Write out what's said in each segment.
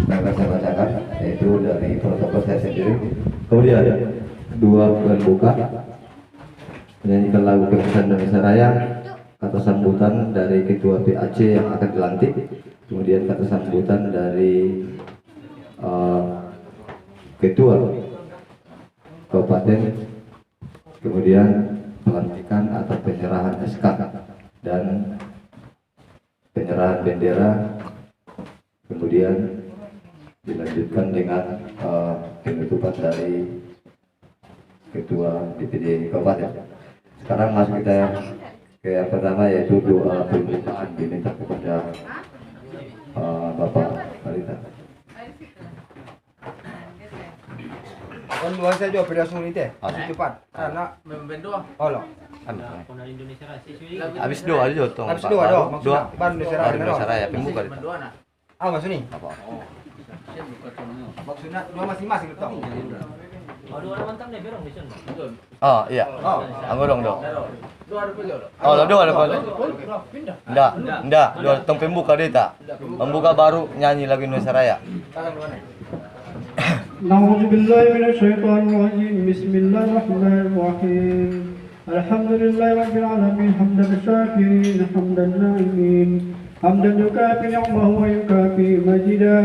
akan saya bacakan, yaitu dari protokol saya sendiri. Kemudian dua pembuka menyanyikan lagu Kebangsaan Indonesia Raya, kata sambutan dari Ketua PAC yang akan dilantik, kemudian kata sambutan dari Ketua Kabupaten, kemudian pelantikan atau penyerahan SK dan penyerahan bendera, kemudian dilanjutkan dengan penutupan dari Ketua DPD Kabupaten. Sekarang masuk kita ke yang pertama, yaitu doa pembukaan diminta kepada Bapak Marita. Kon dua saja operasi ini teh. Cepat. Karena membendoa. oh loh. Indonesia Habis doa aja tong. Habis doa doa. Doa. Baru Indonesia Raya. Pembuka. Ah maksudnya? Apa? Maksudnya dua masing-masing betul. Oh, dua orang mantap deh, berong di sana. Oh iya. Oh. Anggo dong dong. Dua ada puluh. Oh dua ada apa? Pindah. Ndak. Dua tong pembuka deh tak. Pembuka baru nyanyi lagu Indonesia Raya. أعوذ بالله من الشيطان الرجيم بسم الله الرحمن الرحيم الحمد لله رب العالمين حمدا الشاكرين حمدا الناعمين حمدا يكافي نعمه ويكافي مجده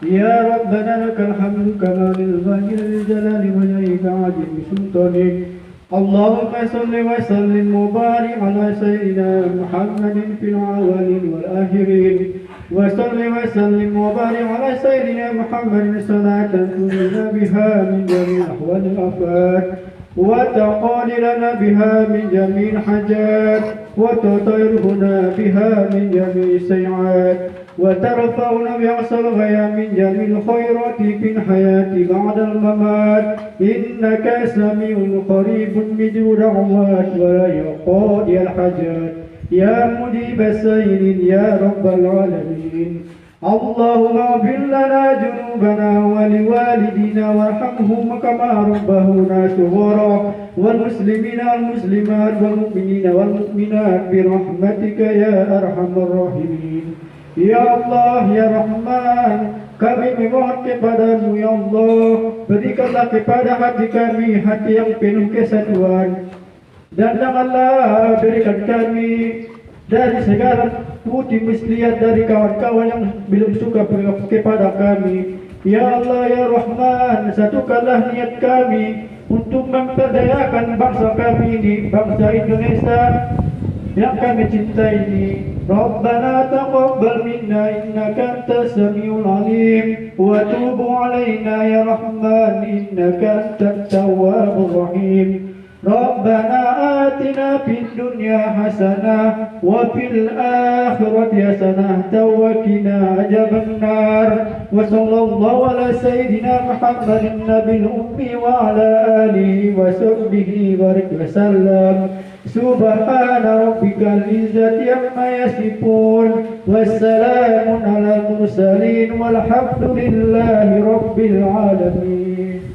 يا ربنا لك الحمد كما للغير الجلال وجهك عظيم سلطانك اللهم صل وسلم وبارك على سيدنا محمد في الأولين والآخرين وصل وسلم وبارك على سيدنا محمد صلاة تنجينا بها من جميع أحوال الآفات وتقضي لنا بها من جميع الحاجات وتطهرنا بها من جميع السيئات وترفعنا بأقصى الغاية من جميع الخيرات في الحياة بعد الممات إنك سميع قريب مجيب الدعوات ولا يقاضي الحاجات يا مجيب السائلين يا رب العالمين اللهم اغفر لنا ذنوبنا ولوالدينا وارحمهم كما ربونا صغارا والمسلمين والمسلمات والمؤمنين والمؤمنات برحمتك يا أرحم الراحمين Ya Allah, Ya Rahman, kami memohon kepadamu ya Allah, berikanlah kepada hati kami hati yang penuh kesatuan, dan janganlah berikan kami dari segala putih muslihat dari kawan-kawan yang belum suka kepada kami. Ya Allah, Ya Rahman, satukanlah niat kami untuk memperdayakan bangsa kami ini, bangsa Indonesia yang kami cintai ini. Rabbana taqabbal minna innaka antas samiul alim wa tub alaina ya Rahman innaka antat tawwabur rahim. Rabbana atina fid dunya hasanah wa fil akhirati hasanah wa qina adzabannar. Wa sallallahu ala sayyidina Muhammadin nabiyil ummi wa ala alihi wa sahbihi wa sallam. Subhana rabbikal izzati amma yasifun wassalamun alal mursalin walhamdulillahi rabbil alamin.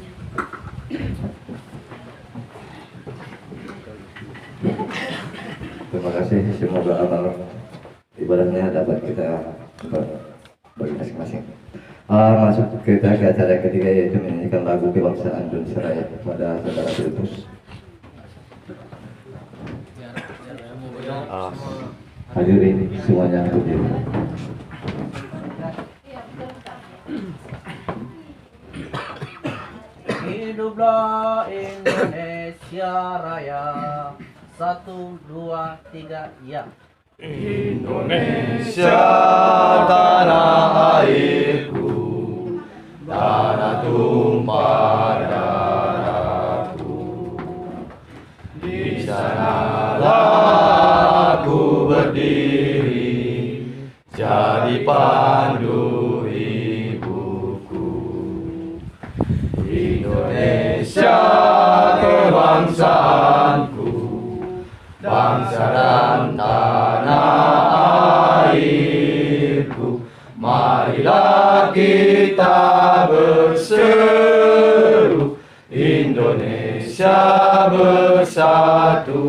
Terima kasih, semoga amal ibadahnya dapat kita bagi masing-masing. Masuk kita ke acara ketiga, yaitu menyanyikan lagu Kebangsaan Indonesia Raya kepada saudara Filipus. Hadirin semuanya berdiri. Hiduplah Indonesia Raya. 1, 2, 3, ya. Indonesia tanah airku, tanah tumpah darahku. Di sanalah aku berdiri, jadi pandu ibuku. Indonesia kebangsaanku, bangsa dan tanah airku. Marilah kita berseru, Indonesia bersatu.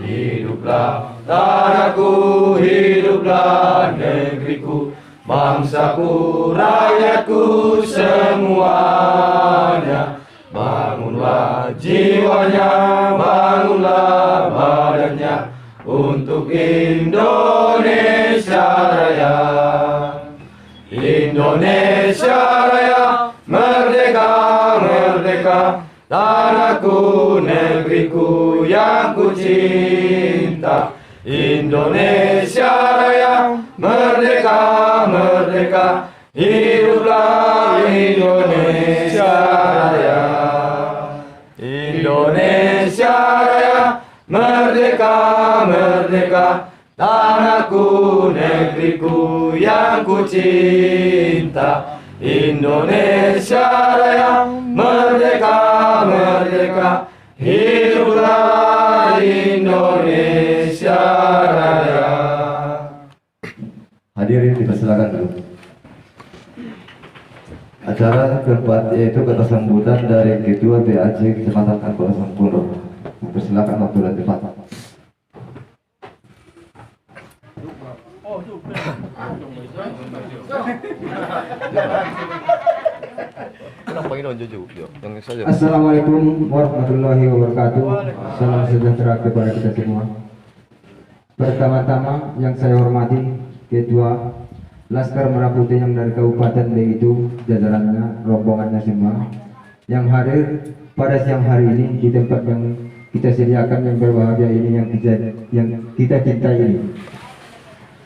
Hiduplah tanahku, hiduplah negeriku, bangsaku, rakyatku semuanya. Bangunlah jiwanya, bangunlah badannya untuk Indonesia Raya. Indonesia Raya, merdeka, merdeka, tanahku, negeriku yang ku cinta. Indonesia Raya, merdeka, merdeka, hiduplah Indonesia Raya. Indonesia Raya, merdeka, merdeka, tanahku, negeriku yang ku cinta. Indonesia Raya, merdeka, merdeka, hiduplah Indonesia Raya. Hadirin dipersilakan dulu. Acara keempat yaitu kata sambutan dari Ketua PAC Kecamatan Angkola Sangkulo. Persilakan waktu dan tempat. Assalamualaikum warahmatullahi wabarakatuh. Salam sejahtera kepada kita semua. Pertama-tama yang saya hormati Ketua Laskar Merah Putih yang dari Kabupaten begitu jajarannya, rombongannya semua yang hadir pada siang hari ini di tempat yang kita sediakan yang berbahagia ini, yang kita cintai ini.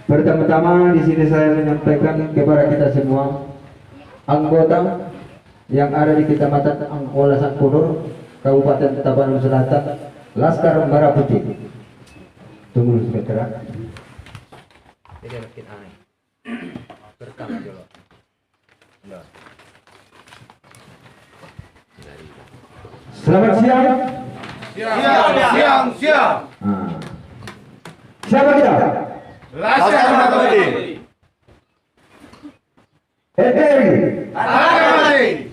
Pertama-tama di sini saya menyampaikan kepada kita semua anggota yang ada di Kecamatan Angkola Sangkulo, Kabupaten Tapanuli Selatan, Laskar Merah Putih. Tunggu sebentar. Jadi makin aneh. Berkam dulu. Selamat siang. Siang. Nah. Siapa kita? Laskar Merah Putih. NKRI. Mati.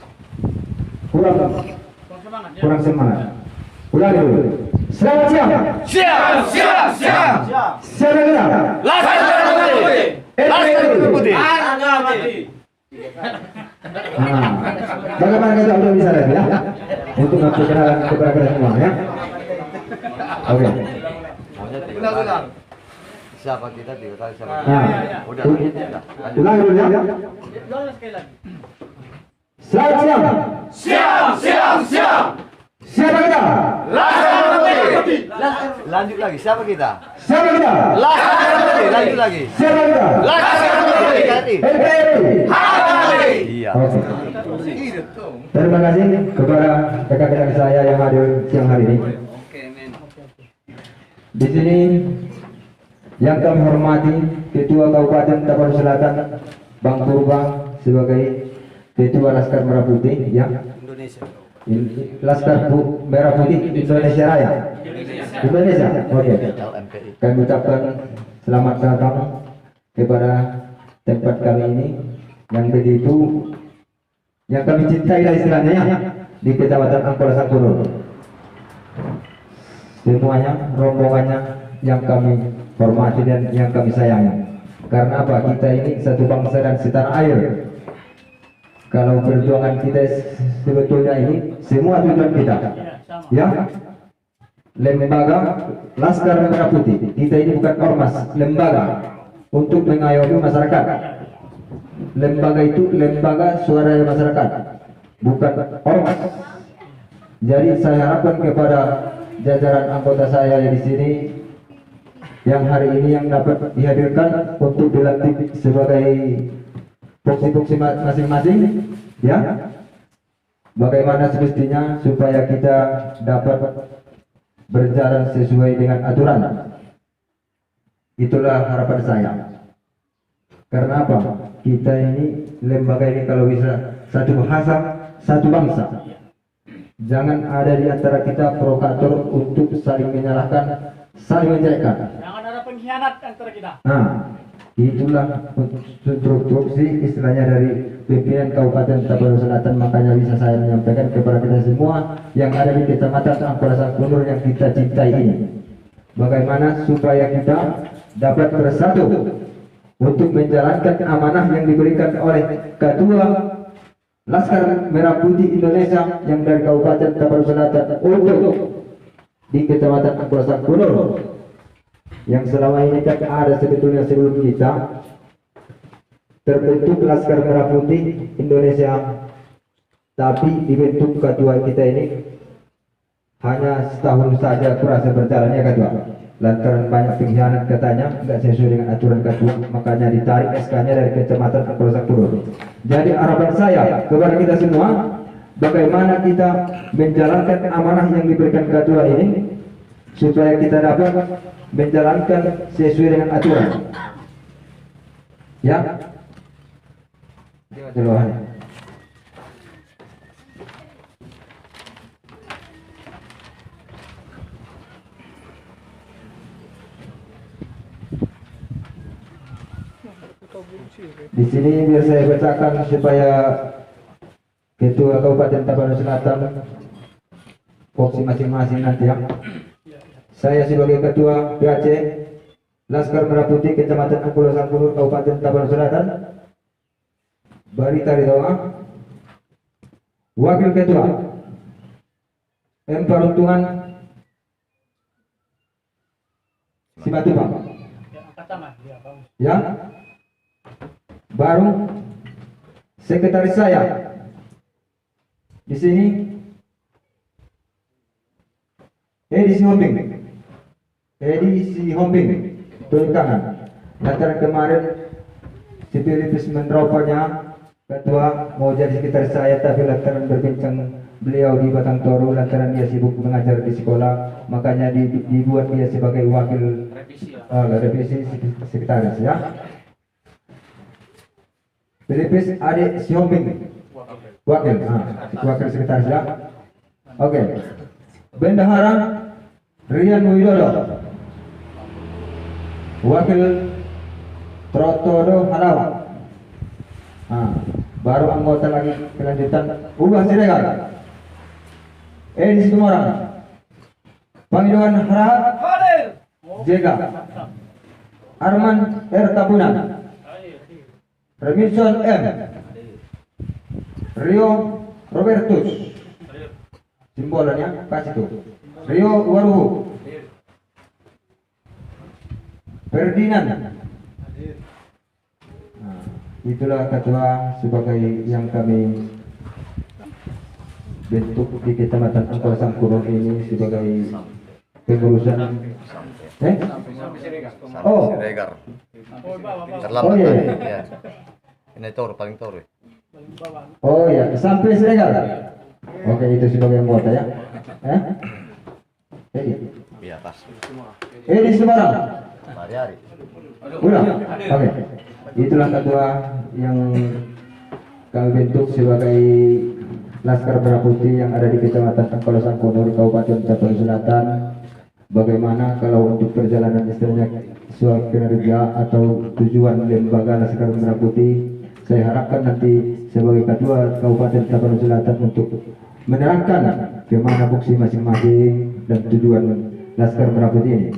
Kurang semangat. Ulangi dulu. Selamat siang. Siang. Siapa kita? Laskar Merah Putih. Laskar Merah Putih. Nah, bagaimana kita udah bisa lagi ya? Untuk memperkenalkan kepada kita semua ya. Oke. Ulang. Siapa kita tiga kali sama. Nah, Udah. ulangi dulu ya. Selamat siang. Siang. Siapa kita? Laskar Merah Putih. Lanjut lagi. Siapa kita? Siapa kita? Laskar Merah Putih. Lanjut lagi. Siapa kita? Laskar Merah Putih. NKRI. Iya. Oke. Terima kasih kepada rekan-rekan saya yang hadir siang hari ini. Di sini yang kami hormati Ketua Kabupaten Tapanuli Selatan, Bang Purba sebagai Ketua Laskar Merah Putih ya. Laskar Merah Putih Indonesia Raya. Indonesia. Oke. Kami ucapkan selamat datang kepada tempat kami ini yang begitu yang kami cintai lah istilahnya ya, di Kecamatan Angkola Sangkulo. Semuanya rombongannya yang kami hormati dan yang kami sayangi. Karena apa? Kita ini satu bangsa dan setanah air. Kalau perjuangan kita sebetulnya ini semua tujuan kita, ya. Lembaga Laskar Merah Putih. Kita ini bukan ormas, lembaga untuk mengayomi masyarakat. Lembaga itu lembaga suara masyarakat, bukan ormas. Jadi saya harapkan kepada jajaran anggota saya yang di sini yang hari ini yang dapat dihadirkan untuk dilantik sebagai fungsi-fungsi masing-masing, ya. Bagaimana semestinya supaya kita dapat berjalan sesuai dengan aturan. Itulah harapan saya. Karena apa? Kita ini lembaga ini kalau bisa satu bahasa, satu bangsa. Jangan ada di antara kita provokator untuk saling menyalahkan, saling menjelekkan. Jangan ada pengkhianat antara kita. Nah, itulah instruksi istilahnya dari pimpinan Kabupaten Tapanuli Selatan. Makanya bisa saya menyampaikan kepada kita semua yang ada di Kecamatan Angkola Sangkulo yang kita cintai ini, bagaimana supaya kita dapat bersatu untuk menjalankan amanah yang diberikan oleh Ketua Laskar Merah Putih Indonesia yang dari Kabupaten Tapanuli Selatan untuk di Kecamatan Angkolo Sangkunur, yang selama ini kan ada sebetulnya sebelum kita terbentuk Laskar Merah Putih Indonesia, tapi dibentuk ketua kita ini hanya setahun saja kurasa berjalannya ketua, lantaran banyak pengkhianat katanya nggak sesuai dengan aturan ketua, makanya ditarik SK-nya dari Kecamatan Angkolo Sangkunur. Jadi harapan saya kepada kita semua, bagaimana kita menjalankan amanah yang diberikan ketua ini supaya kita dapat menjalankan sesuai dengan aturan. Ya, jelasnya. Di sini biar saya bacakan supaya Ketua Kabupaten Tapanuli Selatan fokus masing-masing nanti ya. Saya sebagai Ketua PAC Laskar Merah Putih Kecamatan Angkolo Sangkunur Kabupaten Tapanuli Selatan, Barita Ridoa. Wakil Ketua M. Paruntungan Simatupang. Ya. Baru sekretaris saya di sini Edisi Hombing turun tangan. Lantaran kemarin si Filipis meneroponya ketua mau jadi sekretaris saya, tapi lantaran berbincang beliau di Batang Toru, lantaran dia sibuk mengajar di sekolah, makanya dibuat dia sebagai wakil revisi sekretaris ya. Filipis adik si Hombing wakil sekretaris ya. Oke. Bendahara Rian Widodo wakil Trotodo Halawa. Baru anggota lagi kelanjutan Ubah Siregar, Edi Situmorang, Panggilan Harap Jega, Arman R. Tabunan, Remison M, Rio Robertus, simbolannya kasih tuh, Rio Waruhu, Ferdinand. Nah, itulah ketua sebagai yang kami bentuk di Kecamatan Angkolo Sangkunur ini sebagai pengurusan. Oh. Siregar. Oh Terlambat iya. tadi, ya. Ini tor paling tor. Oh ya, sampai Siregar. Oke, itu sebagai anggota ya. Iya, pas. Di Semarang. Hari-hari. Udah. Oke. Itulah ketua yang kami bentuk sebagai Laskar Merah Putih yang ada di Kecamatan Angkolo Sangkunur Kabupaten Tapanuli Selatan. Bagaimana kalau untuk perjalanan istilahnya suatu kinerja atau tujuan lembaga Laskar Merah Putih, saya harapkan nanti sebagai ketua Kabupaten Tapanuli Selatan untuk menerangkan bagaimana fungsi masing-masing dan tujuan Laskar Merah Putih ini.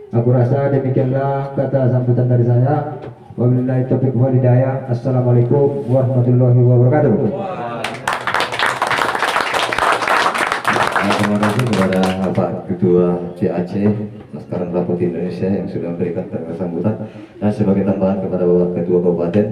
Aku rasa demikianlah kata sambutan dari saya. Wabillahi taufiq wal hidayah. Assalamualaikum warahmatullahi wabarakatuh. Terima kasih kepada Pak Ketua PAC Laskar Merah Putih Indonesia yang sudah memberikan sambutan, dan sebagai tambahan kepada Bapak Ketua Kabupaten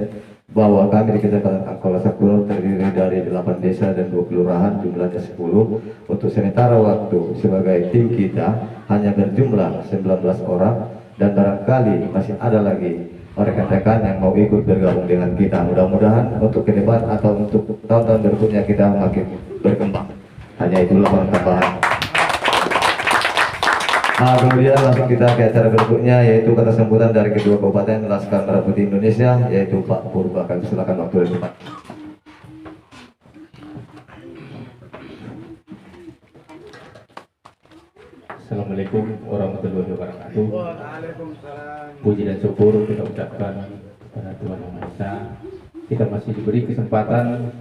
bahwa kami di Kecamatan Angkolo Sangkunur terdiri dari 8 desa dan 2 kelurahan, jumlahnya 10. Untuk sementara waktu sebagai tim kita hanya berjumlah 19 orang, dan barangkali masih ada lagi rekan-rekan yang mau ikut bergabung dengan kita. Mudah-mudahan untuk ke depan atau untuk tahun-tahun berikutnya kita makin berkembang. Hanya itulah tambahan. Kemudian langsung kita ke acara berikutnya, yaitu kata sambutan dari Ketua Kabupaten Laskar Merah Putih Indonesia, yaitu Pak Purba. Kami silakan waktu dan tempat. Assalamualaikum warahmatullahi wabarakatuh. Puji dan syukur kita ucapkan kepada Tuhan Yang Maha Esa. Kita masih diberi kesempatan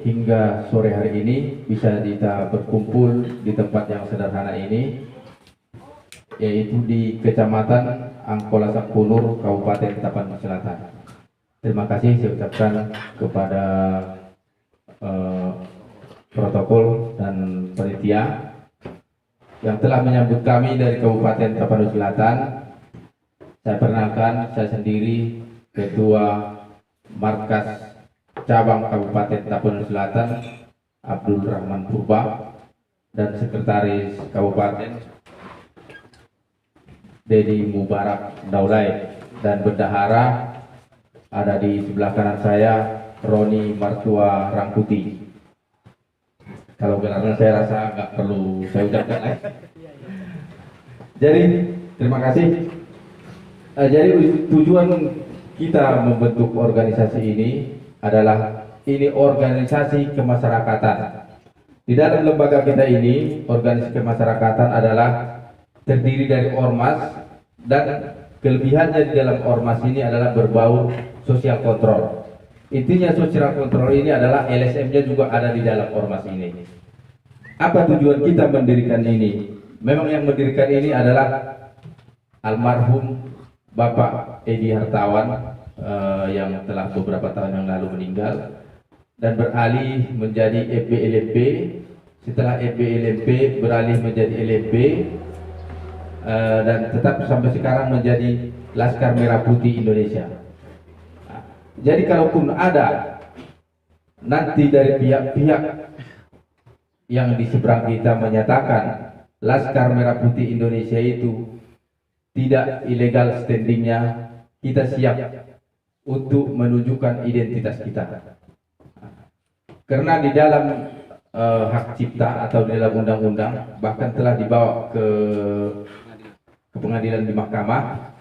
hingga sore hari ini bisa kita berkumpul di tempat yang sederhana ini yaitu di Kecamatan Angkola Sakunur, Kabupaten Tapanuli Selatan. Terima kasih saya ucapkan kepada protokol dan panitia yang telah menyambut kami dari Kabupaten Tapanuli Selatan. Saya perkenalkan, saya sendiri Ketua Markas Cabang Kabupaten Tapanuli Selatan Abdul Rahman Purba, dan Sekretaris Kabupaten Dedi Mubarak Daulay, dan bendahara ada di sebelah kanan saya Roni Martua Rangkuti. Kalau gelarnya saya rasa nggak perlu saya ucapkan. Jadi terima kasih. Jadi tujuan kita membentuk organisasi ini adalah organisasi kemasyarakatan. Di dalam lembaga kita ini, organisasi kemasyarakatan adalah terdiri dari ormas, dan kelebihannya di dalam ormas ini adalah berbau sosial kontrol. Intinya sosial kontrol ini adalah LSM-nya juga ada di dalam ormas ini. Apa tujuan kita mendirikan ini? Memang yang mendirikan ini adalah almarhum Bapak Edi Hartawan yang telah beberapa tahun yang lalu meninggal dan beralih menjadi FB-LMP. Setelah FB-LMP beralih menjadi LMP dan tetap sampai sekarang menjadi Laskar Merah Putih Indonesia. Jadi kalaupun ada nanti dari pihak-pihak yang di seberang kita menyatakan Laskar Merah Putih Indonesia itu tidak ilegal standingnya, kita siap untuk menunjukkan identitas kita. Karena di dalam hak cipta atau di dalam undang-undang bahkan telah dibawa ke pengadilan di mahkamah,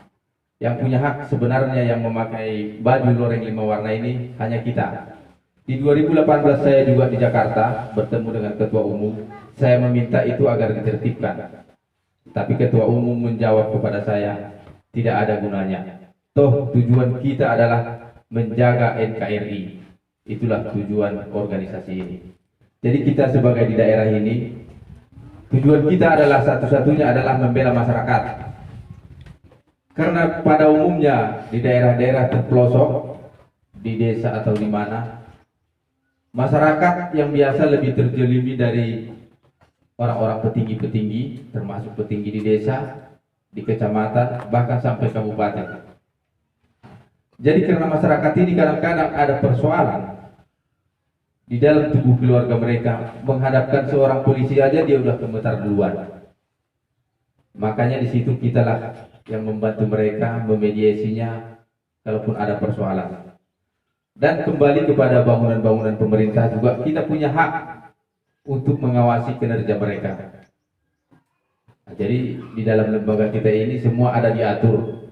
yang punya hak sebenarnya yang memakai baju loreng 5 warna ini hanya kita. Di 2018 saya juga di Jakarta bertemu dengan ketua umum, saya meminta itu agar ditertibkan. Tapi ketua umum menjawab kepada saya, tidak ada gunanya. Toh tujuan kita adalah menjaga NKRI. Itulah tujuan organisasi ini. Jadi kita sebagai di daerah ini, tujuan kita adalah satu-satunya adalah membela masyarakat. Karena pada umumnya di daerah-daerah terpelosok, di desa atau di mana, masyarakat yang biasa lebih terjelimi dari orang-orang petinggi-petinggi, termasuk petinggi di desa, di kecamatan, bahkan sampai kabupaten. Jadi karena masyarakat ini kadang-kadang ada persoalan di dalam tubuh keluarga mereka, menghadapkan seorang polisi aja dia udah gemetar duluan. Makanya di situ kitalah yang membantu mereka memediasinya kalaupun ada persoalan. Dan kembali kepada bangunan-bangunan pemerintah juga, kita punya hak untuk mengawasi kinerja mereka. Nah, jadi di dalam lembaga kita ini semua ada diatur,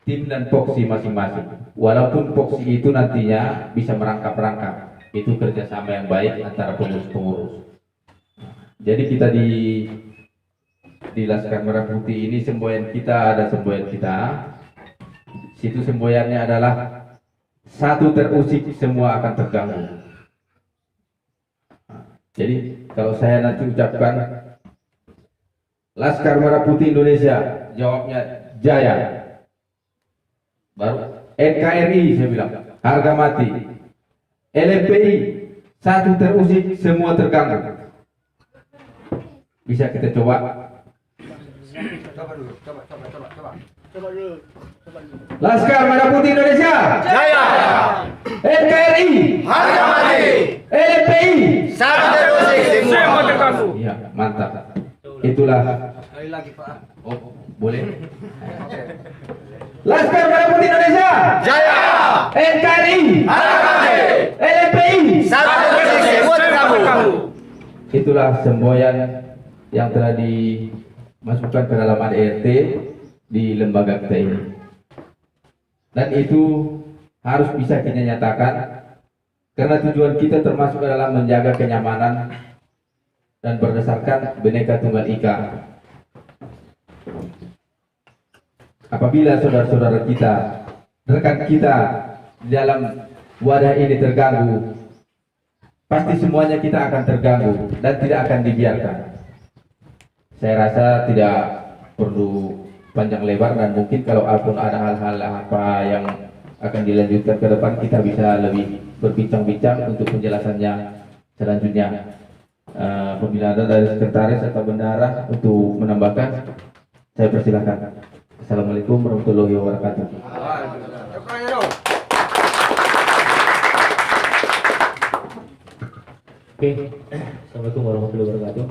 tim dan poksi masing-masing. Walaupun poksi itu nantinya bisa merangkap-rangkap, itu kerjasama yang baik antara pengurus-pengurus. Jadi kita di Laskar Merah Putih ini semboyan kita ada semboyan kita. Situ semboyannya adalah satu terusik semua akan terganggu. Jadi kalau saya nanti ucapkan Laskar Merah Putih Indonesia, jawabnya Jaya. Baru NKRI saya bilang harga mati. LMPI satu terusik semua terganggu. Bisa kita coba. Coba dulu, coba. Laskar Merah Putih Indonesia Jaya. NKRI Harga mati. LMPI Satu terusik semua terganggu. Iya, mantap. Itulah. Sekali lagi Pak. Oh, boleh. Laskar Merah Putih Indonesia Jaya. NKRI Harga mati. LMPI Satu terusik semua terganggu. Itulah semboyan yang telah dimasukkan ke dalam ADRT di lembaga kita ini. Dan itu harus bisa kita nyatakan karena tujuan kita termasuk adalah menjaga kenyamanan dan berdasarkan Bhinneka Tunggal Ika. Apabila saudara-saudara kita, rekan kita di dalam wadah ini terganggu, pasti semuanya kita akan terganggu dan tidak akan dibiarkan. Saya rasa tidak perlu panjang lebar, dan mungkin kalau pun ada hal-hal apa yang akan dilanjutkan ke depan, kita bisa lebih berbincang-bincang untuk penjelasannya selanjutnya. Apabila ada dari sekretaris atau bendahara untuk menambahkan, saya persilakan. Assalamualaikum warahmatullahi wabarakatuh. Oke, Assalamualaikum warahmatullahi wabarakatuh.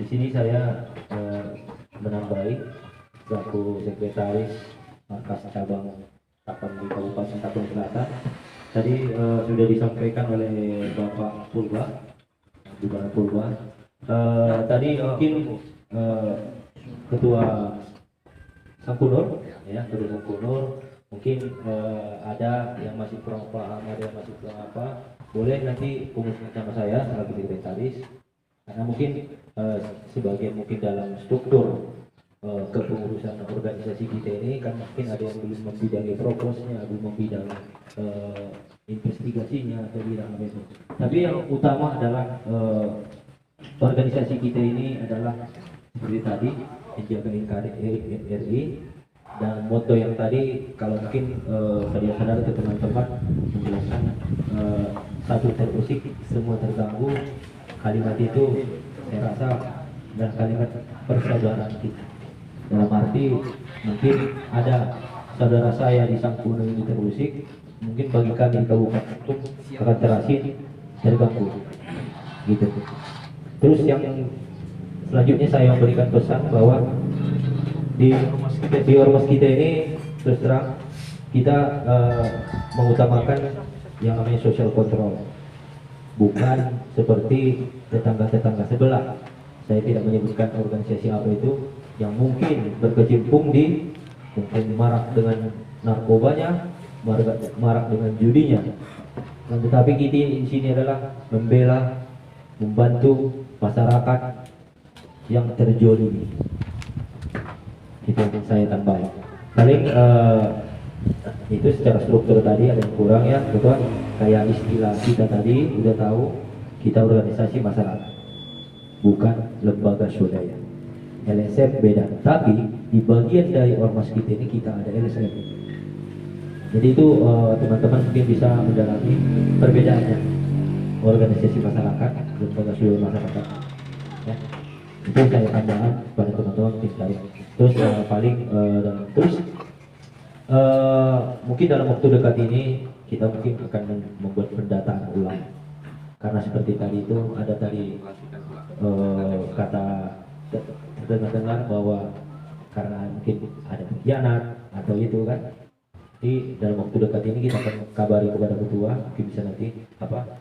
Di sini saya menambahi selaku sekretaris markas cabang Tapang di Kabupaten Tapang Selatan. Tadi sudah disampaikan oleh Bapak Purba, Gubernur Purba. Tadi mungkin Ketua Sangkunur, ya, Ketua Sangkunur, mungkin ada yang masih kurang paham, ada yang masih kurang apa. Boleh nanti komunikasi sama saya selaku sekretaris, karena mungkin sebagian mungkin dalam struktur kepengurusan organisasi kita ini kan mungkin ada yang belum membidangi proposnya, belum membidangi investigasinya atau bidang apa itu. Tapi yang utama adalah organisasi kita ini adalah seperti tadi, menjaga NKRI, dan moto yang tadi kalau mungkin saudara-saudara atau teman-teman menjelaskan satu terusik semua terganggu, kalimat itu saya rasa dan kalimat persaudaraan kita. Dalam arti mungkin ada saudara saya di Sangkuno ini terusik, mungkin bagi kami di Kabupaten akan terganggu gitu. Terus yang selanjutnya saya memberikan pesan bahwa di ormas kita ini terus terang kita mengutamakan yang namanya social control, bukan seperti tetangga-tetangga sebelah. Saya tidak menyebutkan organisasi apa itu yang mungkin berkecimpung di mungkin marak dengan narkobanya, marak dengan judinya. Dan tetapi kita di sini adalah membela, membantu masyarakat yang terjolimi. Itu yang saya tambah. Paling itu secara struktur tadi ada yang kurang ya, betul. Kayak istilah kita tadi udah tahu, kita organisasi masyarakat, bukan lembaga swadaya. LSM beda, tapi di bagian dari ormas kita ini kita ada LSM. Jadi itu teman-teman mungkin bisa mendalami perbedaannya organisasi masyarakat, lembaga swadaya masyarakat. Ya. Itu saya tambahkan pada teman-teman kita. Terus terus mungkin dalam waktu dekat ini kita mungkin akan membuat pendataan ulang, karena seperti tadi itu ada tadi kata dengar bahwa karena mungkin ada pengkhianat atau itu kan. Jadi dalam waktu dekat ini kita akan kabari kepada ketua, mungkin bisa nanti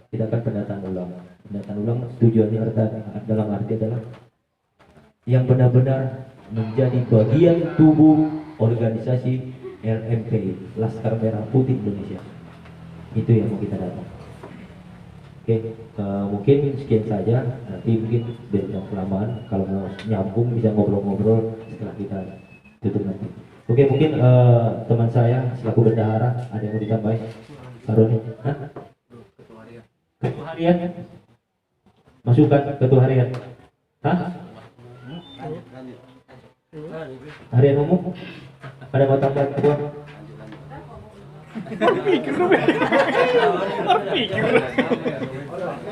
kita akan pendataan ulang. Pendataan ulang tujuannya dalam arti adalah yang benar-benar menjadi bagian tubuh organisasi LMPI, Laskar Merah Putih Indonesia. Itu yang mau kita datang. Oke, mungkin sekian saja. Nanti mungkin biar kelamaan, kalau mau nyambung bisa ngobrol-ngobrol setelah kita tutup nanti. Oke, mungkin teman saya selaku bendahara ada yang mau ditambahin? Haruni? Ketua harian? Masukan ketua harian? Harian umum? Ada mau tambahan ketua?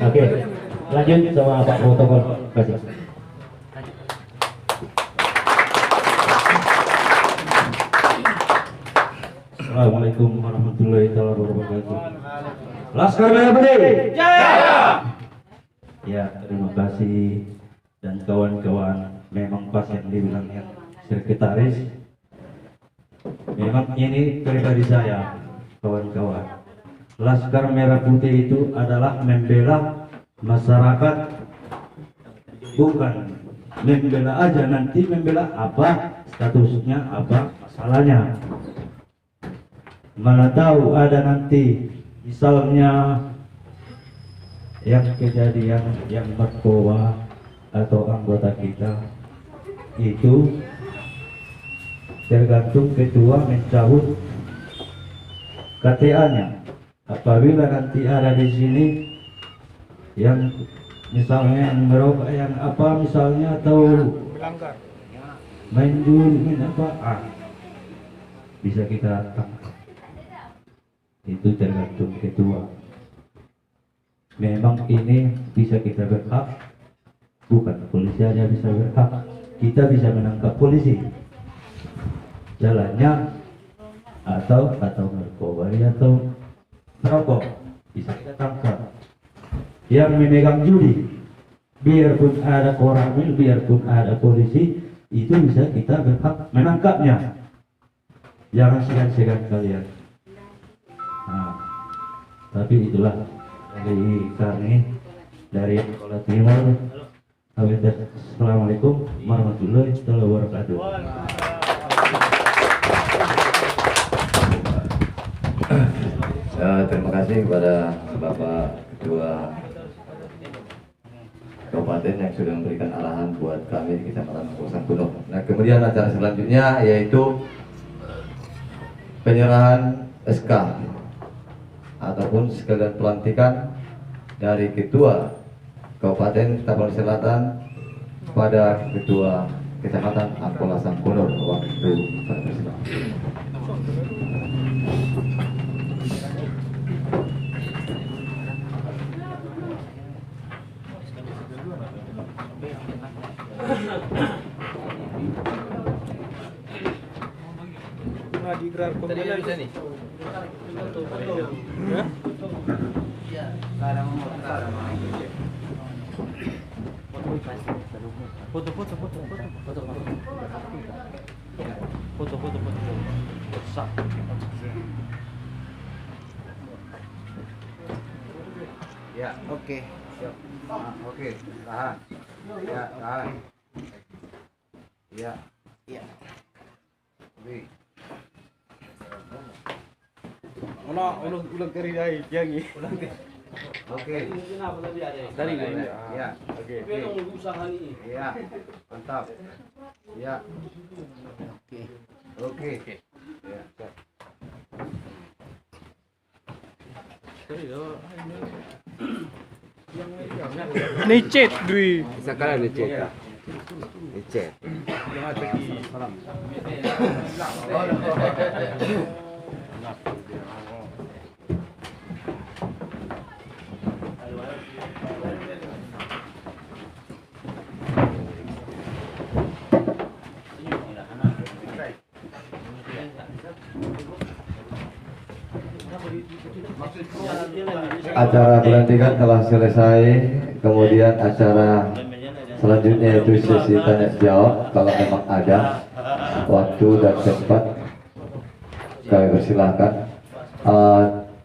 Oke, lanjut sama Pak Protokol. Kasih. Assalamualaikum warahmatullahi wabarakatuh. Laskar Merah Putih jaya. Ya, terima kasih dan kawan-kawan. Memang pas yang dibilang yang sekretaris. Memang ini pribadi saya, kawan-kawan. Laskar Merah Putih itu adalah membela masyarakat, bukan membela aja, nanti membela apa statusnya, apa masalahnya. Mana tahu ada nanti misalnya yang kejadian yang narkoba atau anggota kita itu tergantung ketua mencabut KTA-nya. Apabila nanti ada di sini yang misalnya yang merokok yang apa misalnya atau main judi main apa bisa kita tangkap. Itu tergantung ketua. Memang ini bisa kita berhak, bukan polisi aja bisa berhak, kita bisa menangkap polisi jalannya atau narkoba atau rokok bisa kita tangkap. Yang memegang judi, biarpun ada koramil, biarpun ada polisi, itu bisa kita berhak menangkapnya. Jangan segan-segan kalian. Nah, tapi itulah dari kami dari Sekolah Timur. Assalamualaikum warahmatullahi wabarakatuh. Terima kasih kepada Bapak Ketua Kabupaten yang sudah memberikan arahan buat kami di Kecamatan Kosan Kuno. Nah, kemudian acara selanjutnya yaitu penyerahan SK ataupun sekalian pelantikan dari Ketua Kabupaten Tapanuli Selatan pada Ketua Kecamatan Angkola Sangkunur. Waktu persilakan. Ya, oke. Siap. Oke, tahan. Ya, tahan. Ya. Ya. Oke. Ulang kiri dari jangi. Oke. Dari Ya. Oke. Ya. Mantap. Ya. Oke. Ya. Nicet Dwi. Sekarang dicek. Dicek. Acara pelantikan telah selesai, kemudian acara selanjutnya yaitu sesi tanya jawab. Kalau memang ada waktu dan tempat, kami persilahkan.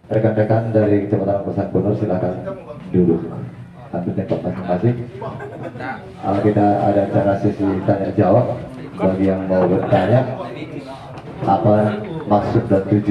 Rekan-rekan dari Kecamatan Kosan Kuno silakan duduk ambil tempat masing-masing. Kita ada acara sesi tanya jawab. Bagi yang mau bertanya apa maksud dan tujuan